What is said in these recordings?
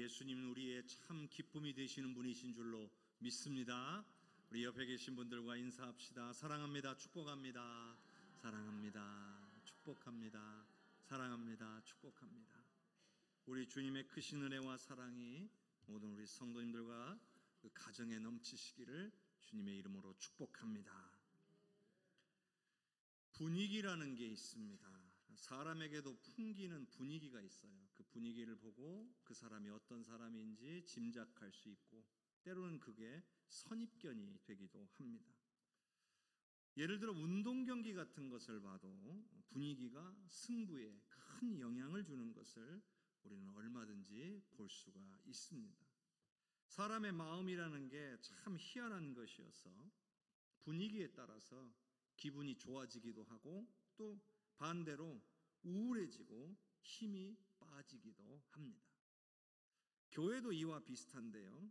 예수님은 우리의 참 기쁨이 되시는 분이신 줄로 믿습니다. 우리 옆에 계신 분들과 인사합시다. 사랑합니다. 축복합니다. 사랑합니다. 축복합니다. 사랑합니다. 축복합니다. 우리 주님의 크신 은혜와 사랑이 모든 우리 성도님들과 그 가정에 넘치시기를 주님의 이름으로 축복합니다. 분위기라는 게 있습니다. 사람에게도 풍기는 분위기가 있어요. 그 분위기를 보고 그 사람이 어떤 사람인지 짐작할 수 있고 때로는 그게 선입견이 되기도 합니다. 예를 들어 운동 경기 같은 것을 봐도 분위기가 승부에 큰 영향을 주는 것을 우리는 얼마든지 볼 수가 있습니다. 사람의 마음이라는 게 참 희한한 것이어서 분위기에 따라서 기분이 좋아지기도 하고 또 반대로 우울해지고 힘이 빠지기도 합니다. 교회도 이와 비슷한데요.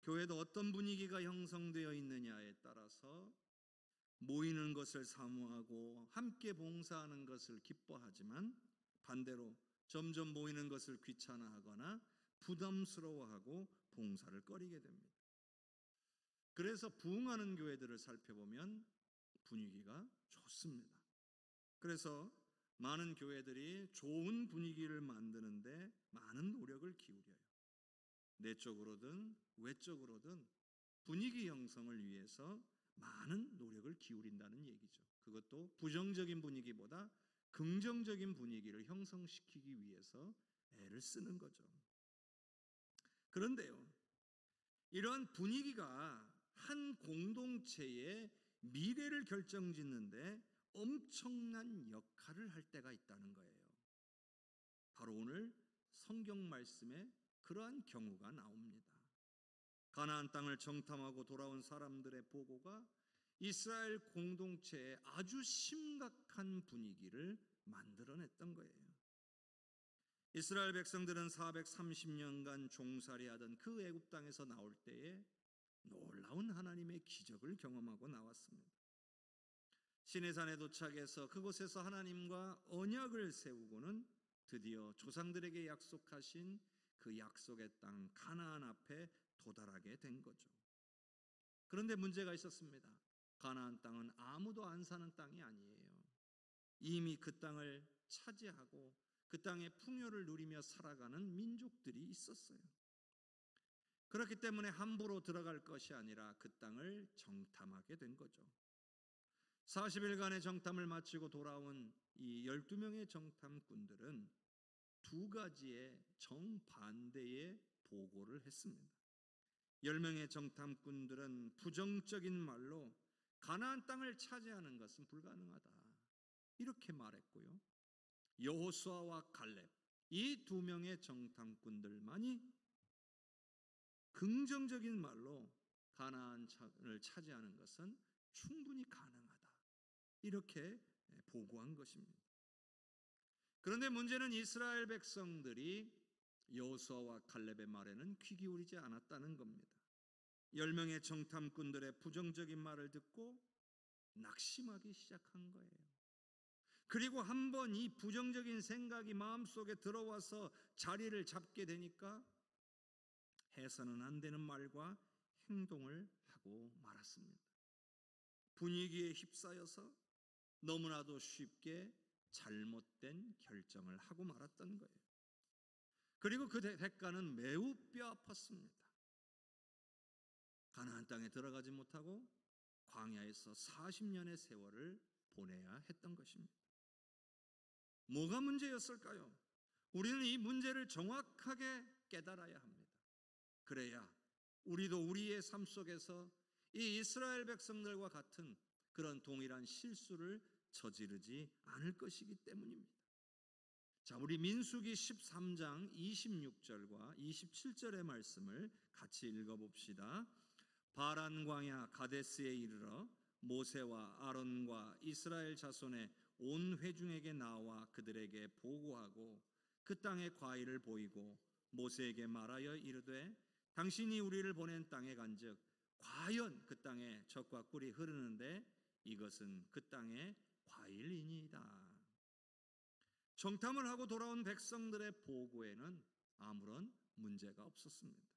교회도 어떤 분위기가 형성되어 있느냐에 따라서 모이는 것을 사모하고 함께 봉사하는 것을 기뻐하지만 반대로 점점 모이는 것을 귀찮아하거나 부담스러워하고 봉사를 꺼리게 됩니다. 그래서 부흥하는 교회들을 살펴보면 분위기가 좋습니다. 그래서 많은 교회들이 좋은 분위기를 만드는데 많은 노력을 기울여요. 내적으로든 외적으로든 분위기 형성을 위해서 많은 노력을 기울인다는 얘기죠. 그것도 부정적인 분위기보다 긍정적인 분위기를 형성시키기 위해서 애를 쓰는 거죠. 그런데요, 이러한 분위기가 한 공동체의 미래를 결정짓는데 엄청난 역할을 할 때가 있다는 거예요. 바로 오늘 성경 말씀에 그러한 경우가 나옵니다. 가나안 땅을 정탐하고 돌아온 사람들의 보고가 이스라엘 공동체에 아주 심각한 분위기를 만들어냈던 거예요. 이스라엘 백성들은 430년간 종살이하던 그 애굽 땅에서 나올 때에 놀라운 하나님의 기적을 경험하고 나왔습니다. 시내산에 도착해서 그곳에서 하나님과 언약을 세우고는 드디어 조상들에게 약속하신 그 약속의 땅 가나안 앞에 도달하게 된 거죠. 그런데 문제가 있었습니다. 가나안 땅은 아무도 안 사는 땅이 아니에요. 이미 그 땅을 차지하고 그 땅의 풍요를 누리며 살아가는 민족들이 있었어요. 그렇기 때문에 함부로 들어갈 것이 아니라 그 땅을 정탐하게 된 거죠. 40일간의 정탐을 마치고 돌아온 이 12명의 정탐꾼들은 두 가지의 정반대의 보고를 했습니다. 10명의 정탐꾼들은 부정적인 말로 가나안 땅을 차지하는 것은 불가능하다 이렇게 말했고요. 여호수아와 갈렙 이 두 명의 정탐꾼들만이 긍정적인 말로 가나안을 차지하는 것은 충분히 가능하다 이렇게 보고한 것입니다. 그런데 문제는 이스라엘 백성들이 여호수아와 갈렙의 말에는 귀 기울이지 않았다는 겁니다. 10명의 정탐꾼들의 부정적인 말을 듣고 낙심하기 시작한 거예요. 그리고 한번 이 부정적인 생각이 마음속에 들어와서 자리를 잡게 되니까 해서는 안 되는 말과 행동을 하고 말았습니다. 분위기에 휩싸여서 너무나도 쉽게 잘못된 결정을 하고 말았던 거예요. 그리고 그 대가는 매우 뼈 아팠습니다. 가나안 땅에 들어가지 못하고 광야에서 40년의 세월을 보내야 했던 것입니다. 뭐가 문제였을까요? 우리는 이 문제를 정확하게 깨달아야 합니다. 그래야 우리도 우리의 삶 속에서 이 이스라엘 백성들과 같은 그런 동일한 실수를 저지르지 않을 것이기 때문입니다. 자, 우리 민수기 13장 26절과 27절의 말씀을 같이 읽어봅시다. 바란 광야 가데스에 이르러 모세와 아론과 이스라엘 자손의 온 회중에게 나와 그들에게 보고하고 그 땅의 과일을 보이고 모세에게 말하여 이르되 당신이 우리를 보낸 땅에 간즉 과연 그 땅에 젖과 꿀이 흐르는데 이것은 그 땅의 과일이니이다. 정탐을 하고 돌아온 백성들의 보고에는 아무런 문제가 없었습니다.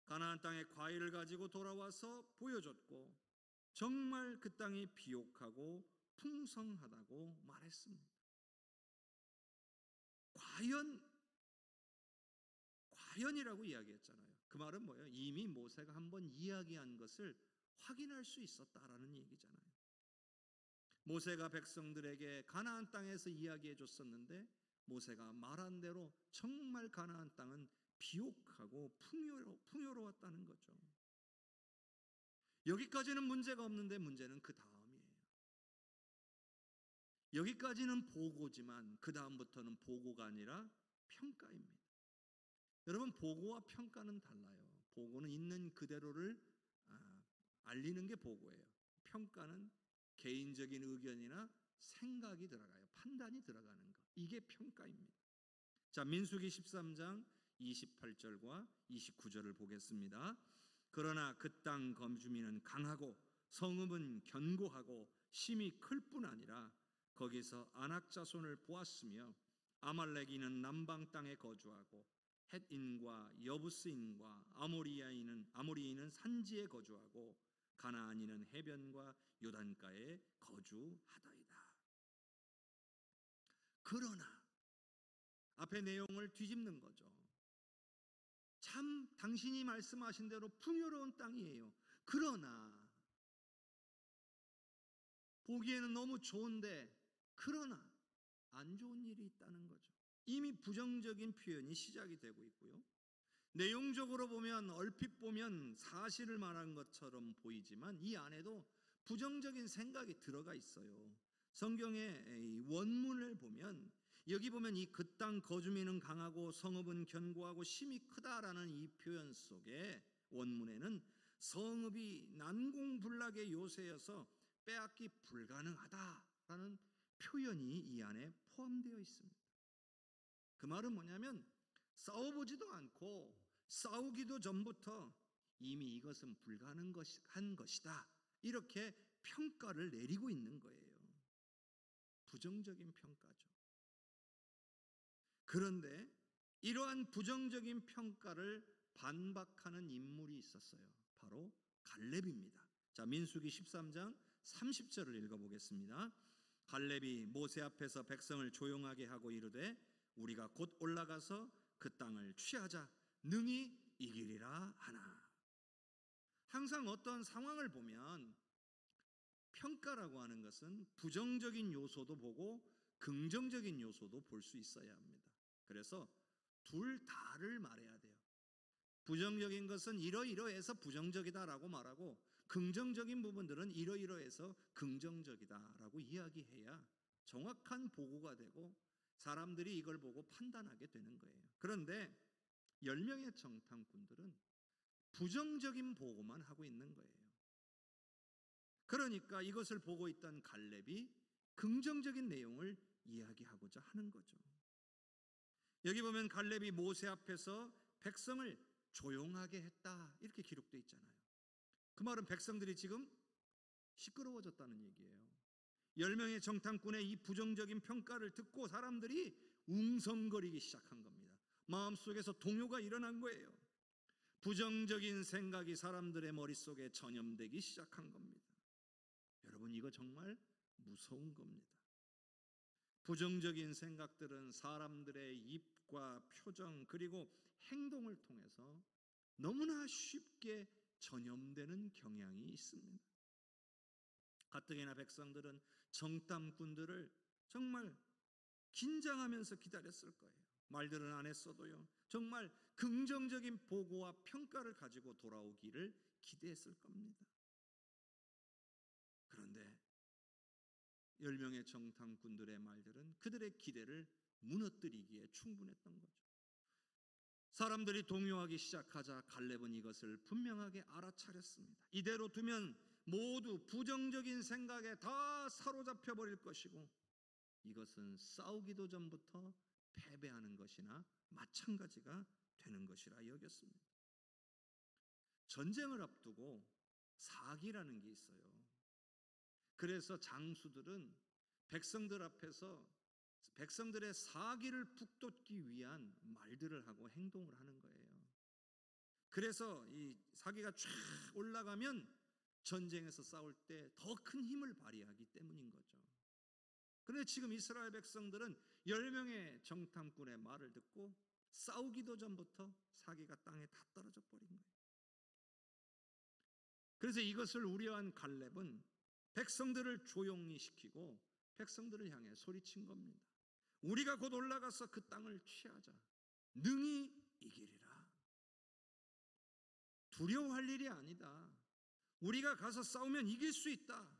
가나안 땅의 과일을 가지고 돌아와서 보여줬고 정말 그 땅이 비옥하고 풍성하다고 말했습니다. 과연이라고 이야기했잖아요. 그 말은 뭐예요? 이미 모세가 한번 이야기한 것을 확인할 수 있었다라는 얘기잖아요. 모세가 백성들에게 가나안 땅에서 이야기해 줬었는데 모세가 말한 대로 정말 가나안 땅은 비옥하고 풍요로웠다는 거죠. 여기까지는 문제가 없는데 문제는 그 다음이에요. 여기까지는 보고지만 그 다음부터는 보고가 아니라 평가입니다. 여러분, 보고와 평가는 달라요. 보고는 있는 그대로를 알리는 게 보고예요. 평가는 개인적인 의견이나 생각이 들어가요. 판단이 들어가는 것. 이게 평가입니다. 자, 민수기 13장 28절과 29절을 보겠습니다. 그러나 그 땅 거주민은 강하고 성읍은 견고하고 심이 클 뿐 아니라 거기서 아낙 자손을 보았으며 아말렉인은 남방 땅에 거주하고 헷인과 여부스인과 아모리인은 산지에 거주하고 가나안인은 해변과 요단가에 거주하더이다. 그러나 앞에 내용을 뒤집는 거죠. 참 당신이 말씀하신 대로 풍요로운 땅이에요. 그러나 보기에는 너무 좋은데 그러나 안 좋은 일이 있다는 거죠. 이미 부정적인 표현이 시작이 되고 있고요. 내용적으로 보면 얼핏 보면 사실을 말한 것처럼 보이지만 이 안에도 부정적인 생각이 들어가 있어요. 성경의 원문을 보면 여기 보면 이 그 땅 거주민은 강하고 성읍은 견고하고 심이 크다라는 이 표현 속에 원문에는 성읍이 난공불락의 요새여서 빼앗기 불가능하다라는 표현이 이 안에 포함되어 있습니다. 그 말은 뭐냐면 싸워보지도 않고 싸우기도 전부터 이미 이것은 불가능한 것이다, 이렇게 평가를 내리고 있는 거예요. 부정적인 평가죠. 그런데 이러한 부정적인 평가를 반박하는 인물이 있었어요. 바로 갈렙입니다. 자, 민수기 13장 30절을 읽어보겠습니다. 갈렙이 모세 앞에서 백성을 조용하게 하고 이르되 우리가 곧 올라가서 그 땅을 취하자 능히 이기리라 하나. 항상 어떤 상황을 보면 평가라고 하는 것은 부정적인 요소도 보고 긍정적인 요소도 볼 수 있어야 합니다. 그래서 둘 다를 말해야 돼요. 부정적인 것은 이러이러해서 부정적이다라고 말하고 긍정적인 부분들은 이러이러해서 긍정적이다라고 이야기해야 정확한 보고가 되고 사람들이 이걸 보고 판단하게 되는 거예요. 그런데 10명의 정탐꾼들은 부정적인 보고만 하고 있는 거예요. 그러니까 이것을 보고 있던 갈렙이 긍정적인 내용을 이야기하고자 하는 거죠. 여기 보면 갈렙이 모세 앞에서 백성을 조용하게 했다, 이렇게 기록되어 있잖아요. 그 말은 백성들이 지금 시끄러워졌다는 얘기예요. 10명의 정탐꾼의 이 부정적인 평가를 듣고 사람들이 웅성거리기 시작한 겁니다. 마음속에서 동요가 일어난 거예요. 부정적인 생각이 사람들의 머릿속에 전염되기 시작한 겁니다. 여러분, 이거 정말 무서운 겁니다. 부정적인 생각들은 사람들의 입과 표정 그리고 행동을 통해서 너무나 쉽게 전염되는 경향이 있습니다. 가뜩이나 백성들은 정탐꾼들을 정말 긴장하면서 기다렸을 거예요. 말들은 안 했어도요, 정말 긍정적인 보고와 평가를 가지고 돌아오기를 기대했을 겁니다. 그런데 10명의 정탐꾼들의 말들은 그들의 기대를 무너뜨리기에 충분했던 거죠. 사람들이 동요하기 시작하자 갈렙은 이것을 분명하게 알아차렸습니다. 이대로 두면 모두 부정적인 생각에 다 사로잡혀 버릴 것이고 이것은 싸우기도 전부터 패배하는 것이나 마찬가지가 되는 것이라 여겼습니다. 전쟁을 앞두고 사기라는 게 있어요. 그래서 장수들은 백성들 앞에서 백성들의 사기를 북돋기 위한 말들을 하고 행동을 하는 거예요. 그래서 이 사기가 쫙 올라가면 전쟁에서 싸울 때 더 큰 힘을 발휘하기 때문인 거죠. 그런데 지금 이스라엘 백성들은 10명의 정탐꾼의 말을 듣고 싸우기도 전부터 사기가 땅에 다 떨어져 버린 거예요. 그래서 이것을 우려한 갈렙은 백성들을 조용히 시키고 백성들을 향해 소리친 겁니다. 우리가 곧 올라가서 그 땅을 취하자. 능히 이기리라. 두려워할 일이 아니다. 우리가 가서 싸우면 이길 수 있다.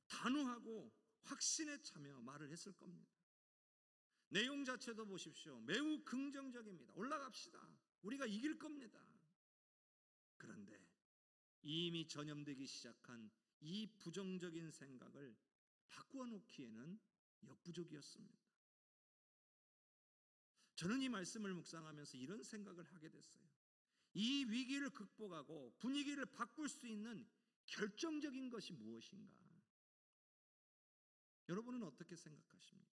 단호하고 확신에 차며 말을 했을 겁니다. 내용 자체도 보십시오. 매우 긍정적입니다. 올라갑시다. 우리가 이길 겁니다. 그런데 이미 전염되기 시작한 이 부정적인 생각을 바꾸어 놓기에는 역부족이었습니다. 저는 이 말씀을 묵상하면서 이런 생각을 하게 됐어요. 이 위기를 극복하고 분위기를 바꿀 수 있는 결정적인 것이 무엇인가? 여러분은 어떻게 생각하십니까?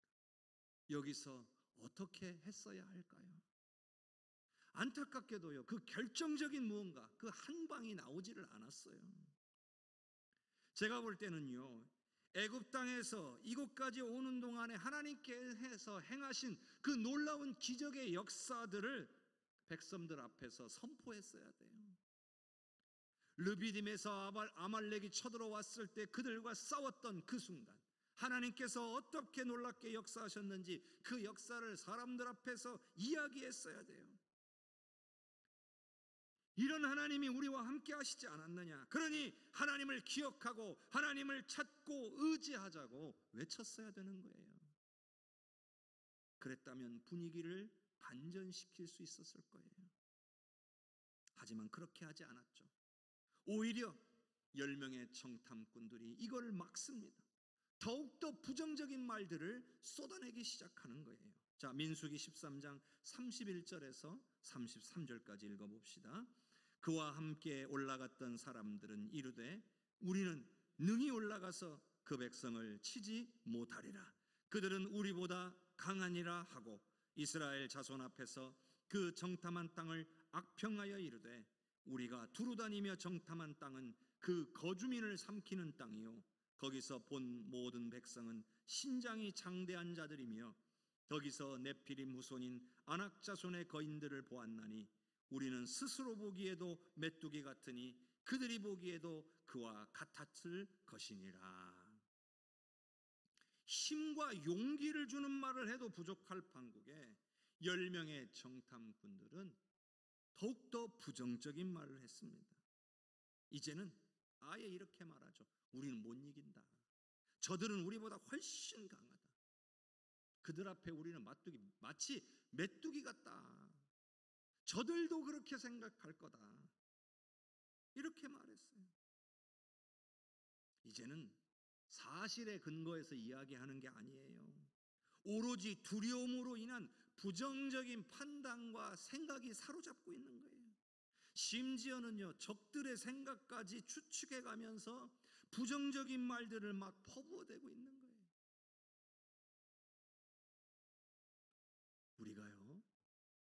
여기서 어떻게 했어야 할까요? 안타깝게도요, 그 결정적인 무언가, 그 한 방이 나오지를 않았어요. 제가 볼 때는요, 애굽 땅에서 이곳까지 오는 동안에 하나님께서 행하신 그 놀라운 기적의 역사들을 백성들 앞에서 선포했어야 돼요. 르비딤에서 아말렉이 쳐들어왔을 때 그들과 싸웠던 그 순간, 하나님께서 어떻게 놀랍게 역사하셨는지 그 역사를 사람들 앞에서 이야기했어야 돼요. 이런 하나님이 우리와 함께 하시지 않았느냐? 그러니 하나님을 기억하고 하나님을 찾고 의지하자고 외쳤어야 되는 거예요. 그랬다면 분위기를 반전시킬 수 있었을 거예요. 하지만 그렇게 하지 않았죠. 오히려 10명의 정탐꾼들이 이걸 막습니다. 더욱더 부정적인 말들을 쏟아내기 시작하는 거예요. 자, 민수기 13장 31절에서 33절까지 읽어봅시다. 그와 함께 올라갔던 사람들은 이르되 우리는 능히 올라가서 그 백성을 치지 못하리라. 그들은 우리보다 강하니라 하고 이스라엘 자손 앞에서 그 정탐한 땅을 악평하여 이르되 우리가 두루다니며 정탐한 땅은 그 거주민을 삼키는 땅이요 거기서 본 모든 백성은 신장이 장대한 자들이며 거기서 네피림 후손인 아낙 자손의 거인들을 보았나니 우리는 스스로 보기에도 메뚜기 같으니 그들이 보기에도 그와 같았을 것이니라. 힘과 용기를 주는 말을 해도 부족할 판국에 10명의 정탐꾼들은 더욱더 부정적인 말을 했습니다. 이제는 아예 이렇게 말하죠. 우리는 못 이긴다. 저들은 우리보다 훨씬 강하다. 그들 앞에 우리는 마치 메뚜기 같다. 저들도 그렇게 생각할 거다. 이렇게 말했어요. 이제는 사실에 근거해서 이야기하는 게 아니에요. 오로지 두려움으로 인한 부정적인 판단과 생각이 사로잡고 있는 거예요. 심지어는요, 적들의 생각까지 추측해 가면서 부정적인 말들을 막 퍼부어대고 있는 거예요. 우리가요,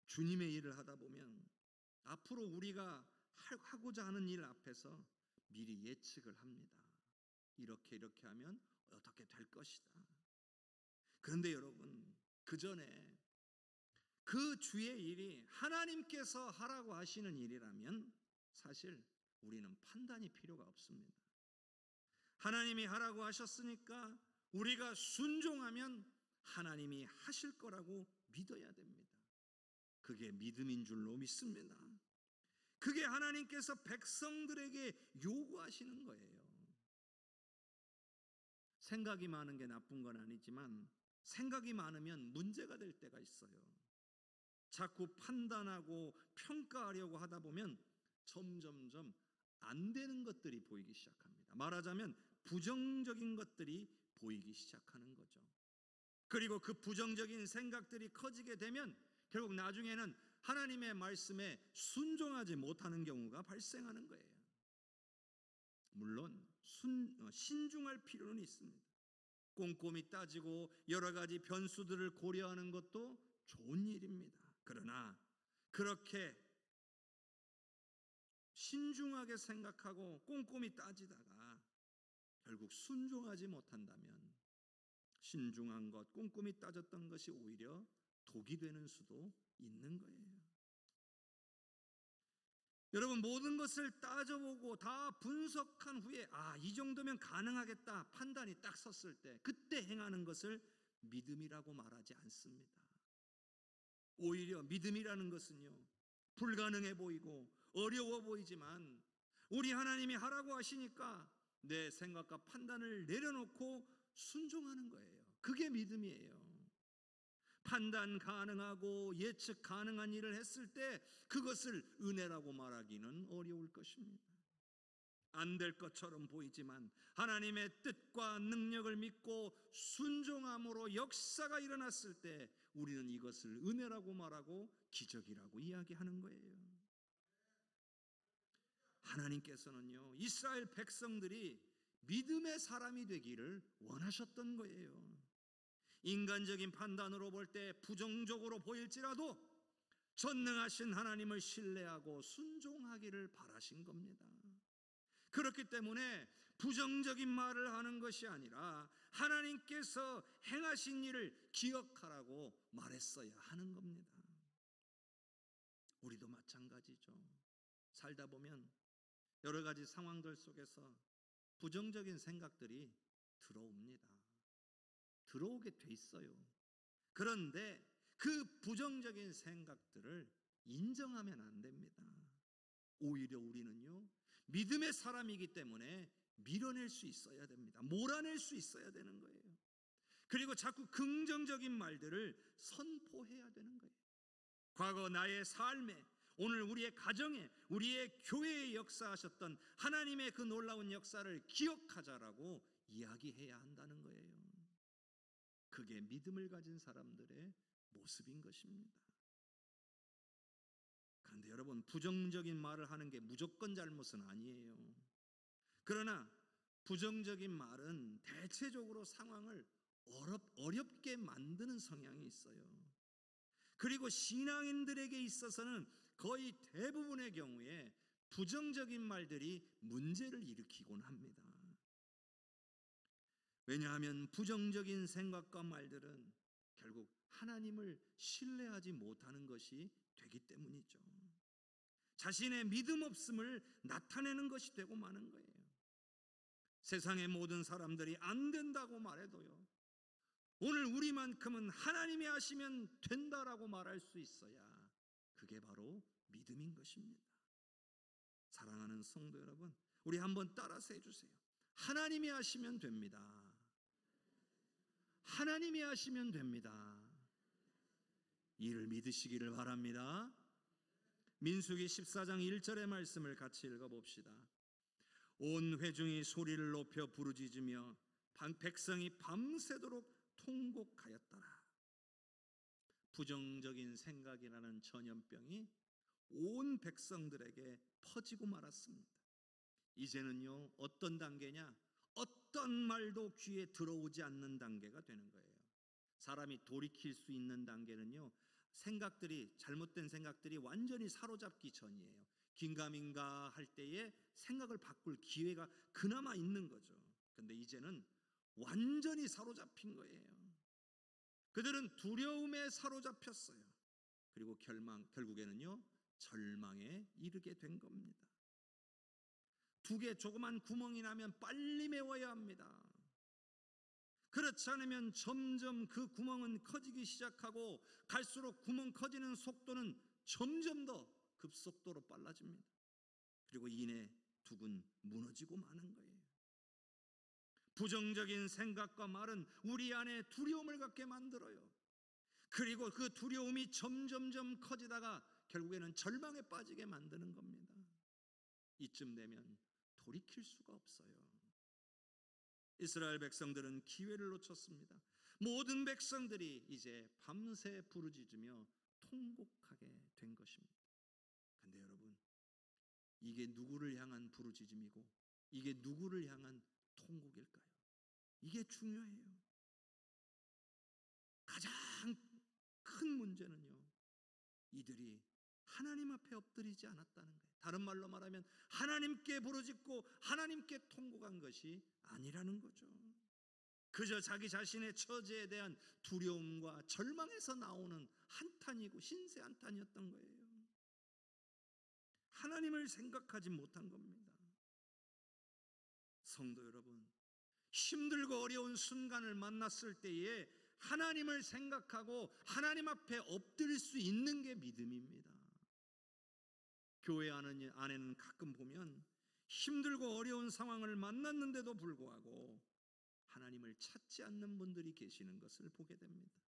주님의 일을 하다 보면 앞으로 우리가 하고자 하는 일 앞에서 미리 예측을 합니다. 이렇게 하면 어떻게 될 것이다. 그런데 여러분, 그 전에 그 주의 일이 하나님께서 하라고 하시는 일이라면 사실 우리는 판단이 필요가 없습니다. 하나님이 하라고 하셨으니까 우리가 순종하면 하나님이 하실 거라고 믿어야 됩니다. 그게 믿음인 줄로 믿습니다. 그게 하나님께서 백성들에게 요구하시는 거예요. 생각이 많은 게 나쁜 건 아니지만 생각이 많으면 문제가 될 때가 있어요. 자꾸 판단하고 평가하려고 하다 보면 점점점 안 되는 것들이 보이기 시작합니다. 말하자면 부정적인 것들이 보이기 시작하는 거죠. 그리고 그 부정적인 생각들이 커지게 되면 결국 나중에는 하나님의 말씀에 순종하지 못하는 경우가 발생하는 거예요. 물론 신중할 필요는 있습니다. 꼼꼼히 따지고 여러 가지 변수들을 고려하는 것도 좋은 일입니다. 그러나 그렇게 신중하게 생각하고 꼼꼼히 따지다가 결국 순종하지 못한다면 신중한 것, 꼼꼼히 따졌던 것이 오히려 독이 되는 수도 있는 거예요. 여러분, 모든 것을 따져보고 다 분석한 후에 이 정도면 가능하겠다 판단이 딱 섰을 때 그때 행하는 것을 믿음이라고 말하지 않습니다. 오히려 믿음이라는 것은요, 불가능해 보이고 어려워 보이지만 우리 하나님이 하라고 하시니까 내 생각과 판단을 내려놓고 순종하는 거예요. 그게 믿음이에요. 판단 가능하고 예측 가능한 일을 했을 때 그것을 은혜라고 말하기는 어려울 것입니다. 안 될 것처럼 보이지만 하나님의 뜻과 능력을 믿고 순종함으로 역사가 일어났을 때 우리는 이것을 은혜라고 말하고 기적이라고 이야기하는 거예요. 하나님께서는요, 이스라엘 백성들이 믿음의 사람이 되기를 원하셨던 거예요. 인간적인 판단으로 볼 때 부정적으로 보일지라도 전능하신 하나님을 신뢰하고 순종하기를 바라신 겁니다. 그렇기 때문에 부정적인 말을 하는 것이 아니라 하나님께서 행하신 일을 기억하라고 말했어야 하는 겁니다. 우리도 마찬가지죠. 살다 보면 여러 가지 상황들 속에서 부정적인 생각들이 들어옵니다. 들어오게 돼 있어요. 그런데 그 부정적인 생각들을 인정하면 안 됩니다. 오히려 우리는요, 믿음의 사람이기 때문에 밀어낼 수 있어야 됩니다. 몰아낼 수 있어야 되는 거예요. 그리고 자꾸 긍정적인 말들을 선포해야 되는 거예요. 과거 나의 삶에, 오늘 우리의 가정에, 우리의 교회에 역사하셨던 하나님의 그 놀라운 역사를 기억하자라고 이야기해야 한다는 거예요. 그게 믿음을 가진 사람들의 모습인 것입니다. 그런데 여러분, 부정적인 말을 하는 게 무조건 잘못은 아니에요. 그러나 부정적인 말은 대체적으로 상황을 어렵게 만드는 성향이 있어요. 그리고 신앙인들에게 있어서는 거의 대부분의 경우에 부정적인 말들이 문제를 일으키곤 합니다. 왜냐하면 부정적인 생각과 말들은 결국 하나님을 신뢰하지 못하는 것이 되기 때문이죠. 자신의 믿음 없음을 나타내는 것이 되고 마는 거예요. 세상의 모든 사람들이 안 된다고 말해도요, 오늘 우리만큼은 하나님이 하시면 된다라고 말할 수 있어야 그게 바로 믿음인 것입니다. 사랑하는 성도 여러분, 우리 한번 따라서 해주세요. 하나님이 하시면 됩니다. 하나님이 하시면 됩니다. 이를 믿으시기를 바랍니다. 민수기 14장 1절의 말씀을 같이 읽어봅시다. 온 회중이 소리를 높여 부르짖으며 백성이 밤새도록 통곡하였더라. 부정적인 생각이라는 전염병이 온 백성들에게 퍼지고 말았습니다. 이제는요, 어떤 단계냐? 어떤 말도 귀에 들어오지 않는 단계가 되는 거예요. 사람이 돌이킬 수 있는 단계는요, 잘못된 생각들이 완전히 사로잡기 전이에요. 긴가민가 할 때에 생각을 바꿀 기회가 그나마 있는 거죠. 근데 이제는 완전히 사로잡힌 거예요. 그들은 두려움에 사로잡혔어요. 그리고 결국에는요, 절망에 이르게 된 겁니다. 두 개 조그만 구멍이 나면 빨리 메워야 합니다. 그렇지 않으면 점점 그 구멍은 커지기 시작하고 갈수록 구멍 커지는 속도는 점점 더 급속도로 빨라집니다. 그리고 이내 두근 무너지고 마는 거예요. 부정적인 생각과 말은 우리 안에 두려움을 갖게 만들어요. 그리고 그 두려움이 점점점 커지다가 결국에는 절망에 빠지게 만드는 겁니다. 이쯤 되면 돌이킬 수가 없어요. 이스라엘 백성들은 기회를 놓쳤습니다. 모든 백성들이 이제 밤새 부르짖으며 통곡하게 된 것입니다. 근데 여러분, 이게 누구를 향한 부르짖음이고 이게 누구를 향한 통곡일까요? 이게 중요해요. 가장 큰 문제는요, 이들이 하나님 앞에 엎드리지 않았다는 거예요. 다른 말로 말하면 하나님께 부르짖고 하나님께 통곡한 것이 아니라는 거죠. 그저 자기 자신의 처지에 대한 두려움과 절망에서 나오는 한탄이고 신세 한탄이었던 거예요. 하나님을 생각하지 못한 겁니다. 성도 여러분, 힘들고 어려운 순간을 만났을 때에 하나님을 생각하고 하나님 앞에 엎드릴 수 있는 게 믿음입니다. 교회 안에는 가끔 보면 힘들고 어려운 상황을 만났는데도 불구하고 하나님을 찾지 않는 분들이 계시는 것을 보게 됩니다.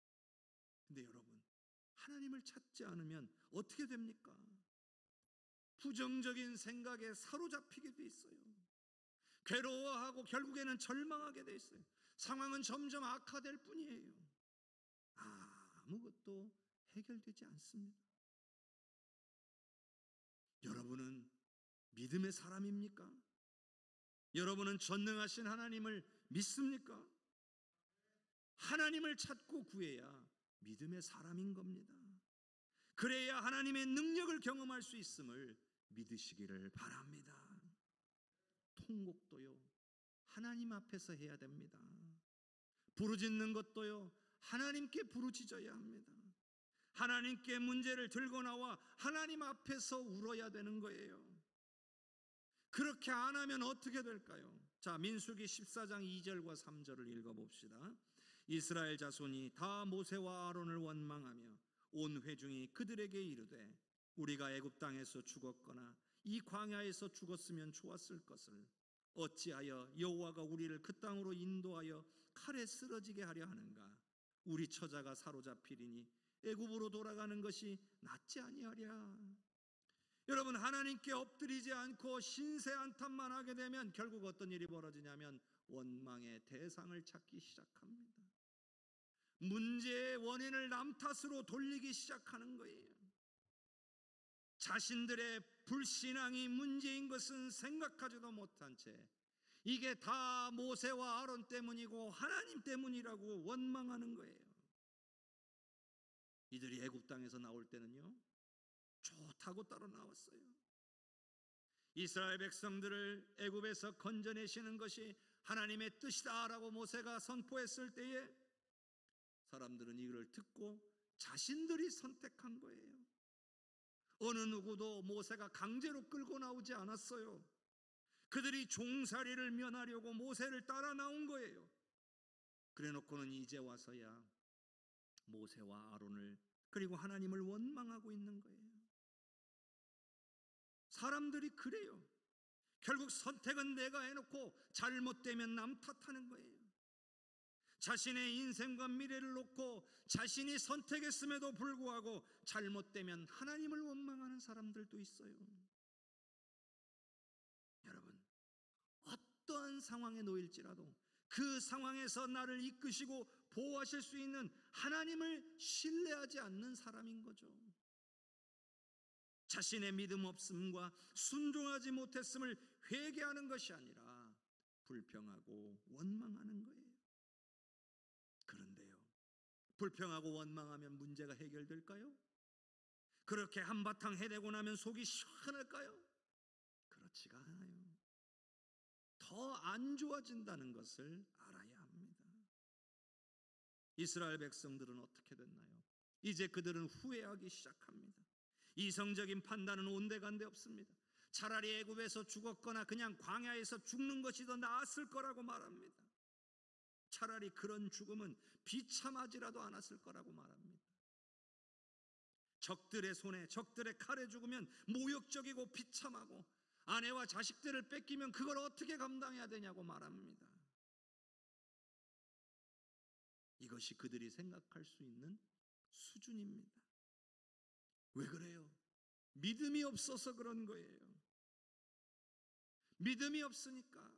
근데 여러분, 하나님을 찾지 않으면 어떻게 됩니까? 부정적인 생각에 사로잡히게 돼 있어요. 괴로워하고 결국에는 절망하게 돼 있어요. 상황은 점점 악화될 뿐이에요. 아무것도 해결되지 않습니다. 여러분은 믿음의 사람입니까? 여러분은 전능하신 하나님을 믿습니까? 하나님을 찾고 구해야 믿음의 사람인 겁니다. 그래야 하나님의 능력을 경험할 수 있음을 믿으시기를 바랍니다. 통곡도요, 하나님 앞에서 해야 됩니다. 부르짖는 것도요, 하나님께 부르짖어야 합니다. 하나님께 문제를 들고 나와 하나님 앞에서 울어야 되는 거예요. 그렇게 안 하면 어떻게 될까요? 자, 민수기 14장 2절과 3절을 읽어봅시다. 이스라엘 자손이 다 모세와 아론을 원망하며 온 회중이 그들에게 이르되 우리가 애굽 땅에서 죽었거나 이 광야에서 죽었으면 좋았을 것을 어찌하여 여호와가 우리를 그 땅으로 인도하여 칼에 쓰러지게 하려 하는가? 우리 처자가 사로잡히리니 애굽으로 돌아가는 것이 낫지 아니하랴. 여러분, 하나님께 엎드리지 않고 신세 한탄만 하게 되면 결국 어떤 일이 벌어지냐면 원망의 대상을 찾기 시작합니다. 문제의 원인을 남 탓으로 돌리기 시작하는 거예요. 자신들의 불신앙이 문제인 것은 생각하지도 못한 채 이게 다 모세와 아론 때문이고 하나님 때문이라고 원망하는 거예요. 이들이 애굽 땅에서 나올 때는요, 좋다고 따로 나왔어요. 이스라엘 백성들을 애굽에서 건져내시는 것이 하나님의 뜻이다라고 모세가 선포했을 때에 사람들은 이걸 듣고 자신들이 선택한 거예요. 어느 누구도 모세가 강제로 끌고 나오지 않았어요. 그들이 종살이를 면하려고 모세를 따라 나온 거예요. 그래놓고는 이제 와서야 모세와 아론을 그리고 하나님을 원망하고 있는 거예요. 사람들이 그래요. 결국 선택은 내가 해놓고 잘못되면 남 탓하는 거예요. 자신의 인생과 미래를 놓고 자신이 선택했음에도 불구하고 잘못되면 하나님을 원망하는 사람들도 있어요. 여러분, 어떠한 상황에 놓일지라도 그 상황에서 나를 이끄시고 보호하실 수 있는 하나님을 신뢰하지 않는 사람인 거죠. 자신의 믿음 없음과 순종하지 못했음을 회개하는 것이 아니라 불평하고 원망하는 거예요. 그런데요, 불평하고 원망하면 문제가 해결될까요? 그렇게 한바탕 해대고 나면 속이 시원할까요? 그렇지가 않아요. 더 안 좋아진다는 것을 알아야 합니다. 이스라엘 백성들은 어떻게 됐나요? 이제 그들은 후회하기 시작합니다. 이성적인 판단은 온데간데 없습니다. 차라리 애굽에서 죽었거나 그냥 광야에서 죽는 것이 더 나았을 거라고 말합니다. 차라리 그런 죽음은 비참하지라도 않았을 거라고 말합니다. 적들의 손에, 적들의 칼에 죽으면 모욕적이고 비참하고 아내와 자식들을 뺏기면 그걸 어떻게 감당해야 되냐고 말합니다. 이것이 그들이 생각할 수 있는 수준입니다. 왜 그래요? 믿음이 없어서 그런 거예요. 믿음이 없으니까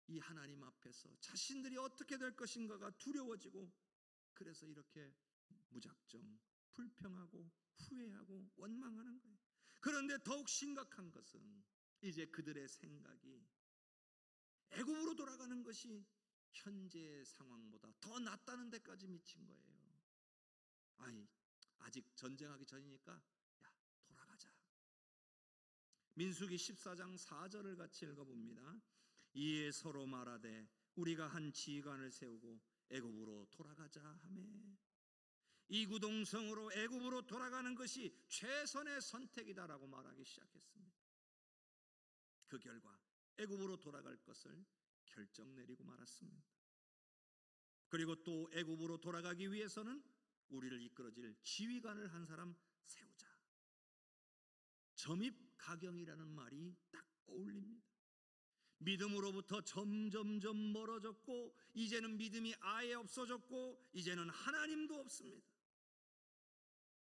이 하나님 앞에서 자신들이 어떻게 될 것인가가 두려워지고, 그래서 이렇게 무작정 불평하고 후회하고 원망하는 거예요. 그런데 더욱 심각한 것은 이제 그들의 생각이 애굽으로 돌아가는 것이 현재의 상황보다 더 낫다는 데까지 미친 거예요. 아직 전쟁하기 전이니까 야, 돌아가자. 민수기 14장 4절을 같이 읽어봅니다. 이에 서로 말하되 우리가 한 지휘관을 세우고 애굽으로 돌아가자 하매 이구동성으로 애굽으로 돌아가는 것이 최선의 선택이다라고 말하기 시작했습니다. 그 결과 애굽으로 돌아갈 것을 결정 내리고 말았습니다. 그리고 또 애굽으로 돌아가기 위해서는 우리를 이끌어줄 지휘관을 한 사람 세우자. 점입가경이라는 말이 딱 어울립니다. 믿음으로부터 점점점 멀어졌고 이제는 믿음이 아예 없어졌고 이제는 하나님도 없습니다.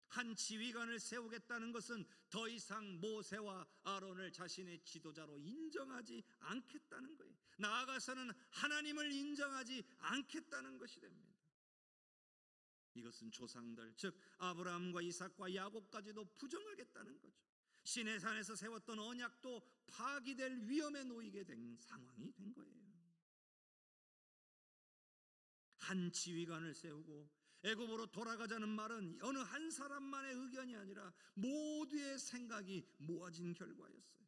한 지휘관을 세우겠다는 것은 더 이상 모세와 아론을 자신의 지도자로 인정하지 않겠다는 거예요. 나아가서는 하나님을 인정하지 않겠다는 것이 됩니다. 이것은 조상들, 즉 아브라함과 이삭과 야곱까지도 부정하겠다는 거죠. 시내산에서 세웠던 언약도 파기될 위험에 놓이게 된 상황이 된 거예요. 한 지휘관을 세우고 애굽으로 돌아가자는 말은 어느 한 사람만의 의견이 아니라 모두의 생각이 모아진 결과였어요.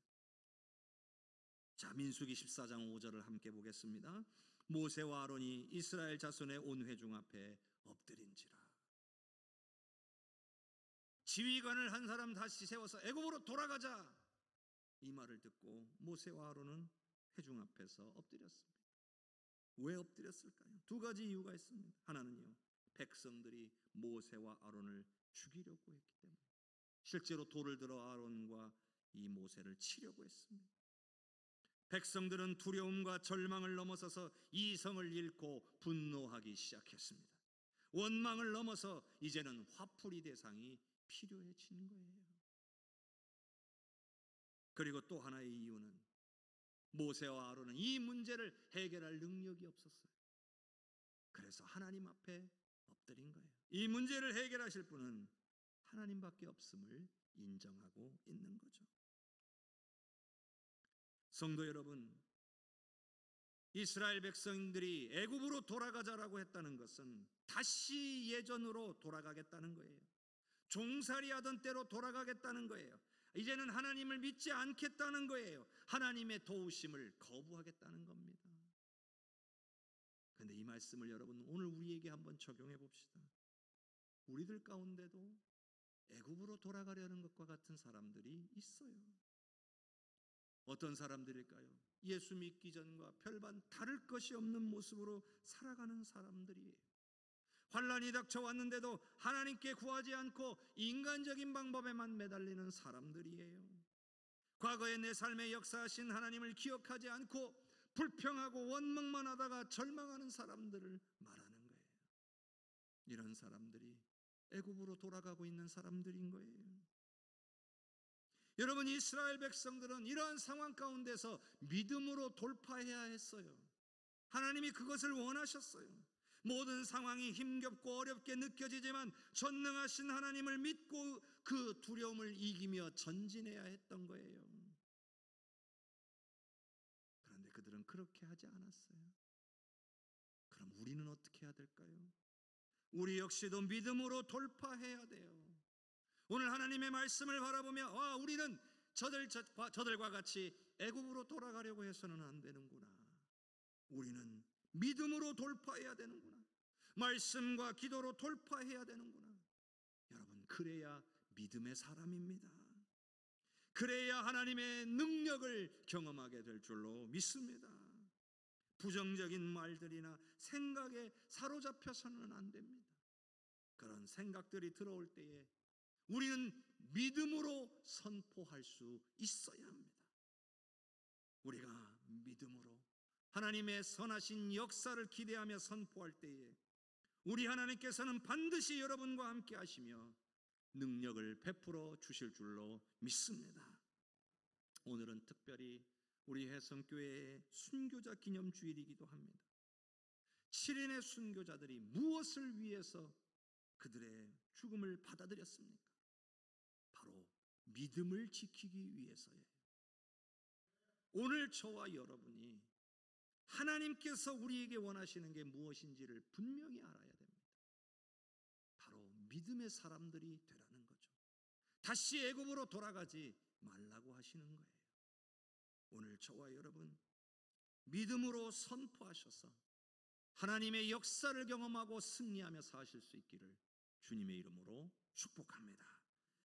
자, 민수기 14장 5절을 함께 보겠습니다. 모세와 아론이 이스라엘 자손의 온 회중 앞에 엎드린지라. 지휘관을 한 사람 다시 세워서 애굽으로 돌아가자, 이 말을 듣고 모세와 아론은 회중 앞에서 엎드렸습니다. 왜 엎드렸을까요? 두 가지 이유가 있습니다. 하나는요, 백성들이 모세와 아론을 죽이려고 했기 때문에 실제로 돌을 들어 아론과 이 모세를 치려고 했습니다. 백성들은 두려움과 절망을 넘어서서 이성을 잃고 분노하기 시작했습니다. 원망을 넘어서 이제는 화풀이 대상이 필요해진 거예요. 그리고 또 하나의 이유는 모세와 아론은 이 문제를 해결할 능력이 없었어요. 그래서 하나님 앞에 엎드린 거예요. 이 문제를 해결하실 분은 하나님밖에 없음을 인정하고 있는 거죠. 성도 여러분, 이스라엘 백성들이 애굽으로 돌아가자라고 했다는 것은 다시 예전으로 돌아가겠다는 거예요. 종살이 하던 때로 돌아가겠다는 거예요. 이제는 하나님을 믿지 않겠다는 거예요. 하나님의 도우심을 거부하겠다는 겁니다. 그런데 이 말씀을 여러분 오늘 우리에게 한번 적용해 봅시다. 우리들 가운데도 애굽으로 돌아가려는 것과 같은 사람들이 있어요. 어떤 사람들일까요? 예수 믿기 전과 별반 다를 것이 없는 모습으로 살아가는 사람들이에요. 환난이 닥쳐왔는데도 하나님께 구하지 않고 인간적인 방법에만 매달리는 사람들이에요. 과거에 내 삶에 역사하신 하나님을 기억하지 않고 불평하고 원망만 하다가 절망하는 사람들을 말하는 거예요. 이런 사람들이 애굽으로 돌아가고 있는 사람들인 거예요. 여러분, 이스라엘 백성들은 이러한 상황 가운데서 믿음으로 돌파해야 했어요. 하나님이 그것을 원하셨어요. 모든 상황이 힘겹고 어렵게 느껴지지만 전능하신 하나님을 믿고 그 두려움을 이기며 전진해야 했던 거예요. 그런데 그들은 그렇게 하지 않았어요. 그럼 우리는 어떻게 해야 될까요? 우리 역시도 믿음으로 돌파해야 돼요. 오늘 하나님의 말씀을 바라보며 우리는 저들과 같이 애굽으로 돌아가려고 해서는 안 되는구나. 우리는 믿음으로 돌파해야 되는구나. 말씀과 기도로 돌파해야 되는구나. 여러분, 그래야 믿음의 사람입니다. 그래야 하나님의 능력을 경험하게 될 줄로 믿습니다. 부정적인 말들이나 생각에 사로잡혀서는 안 됩니다. 그런 생각들이 들어올 때에 우리는 믿음으로 선포할 수 있어야 합니다. 우리가 믿음으로 하나님의 선하신 역사를 기대하며 선포할 때에 우리 하나님께서는 반드시 여러분과 함께 하시며 능력을 베풀어 주실 줄로 믿습니다. 오늘은 특별히 우리 해성교회의 순교자 기념주일이기도 합니다. 7인의 순교자들이 무엇을 위해서 그들의 죽음을 받아들였습니까? 바로 믿음을 지키기 위해서예요. 오늘 저와 여러분이 하나님께서 우리에게 원하시는 게 무엇인지를 분명히 알아야 됩니다. 바로 믿음의 사람들이 되라는 거죠. 다시 애굽으로 돌아가지 말라고 하시는 거예요. 오늘 저와 여러분 믿음으로 선포하셔서 하나님의 역사를 경험하고 승리하며 사실 수 있기를 주님의 이름으로 축복합니다.